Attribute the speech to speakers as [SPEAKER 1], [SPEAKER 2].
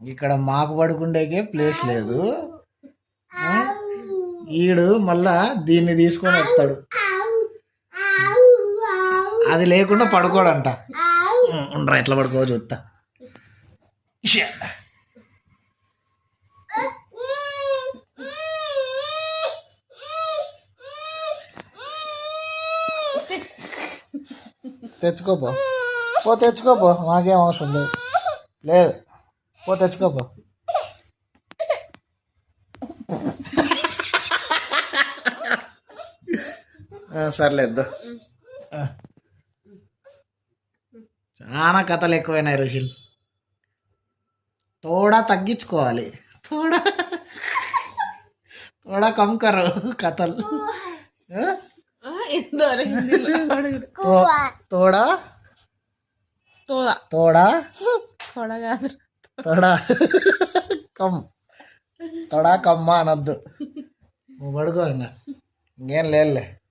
[SPEAKER 1] ఇక్కడ మాకు పడుకుండేకే ప్లేస్ లేదు. ఈడు మళ్ళా దీన్ని తీసుకొని వస్తాడు. అది లేకుండా పడుకోడంట. ఉండరా ఎట్లా పడుకో చూస్తా. తెచ్చుకోపో తెచ్చుకోపో, నాకేం అవసరం లేదు. లేదు తెచ్చుకోపో. సర్లేదు. చాలా కథలు ఎక్కువైనాయి రుషిల్. తోడా తగ్గించుకోవాలి. తోడా కమ్ కరు కథలు. తోడా తోడా తోడా కమ్ తోడా కమ్మ అనొద్దు. నువ్వు పడుకో. ఇంకేం లేదులే.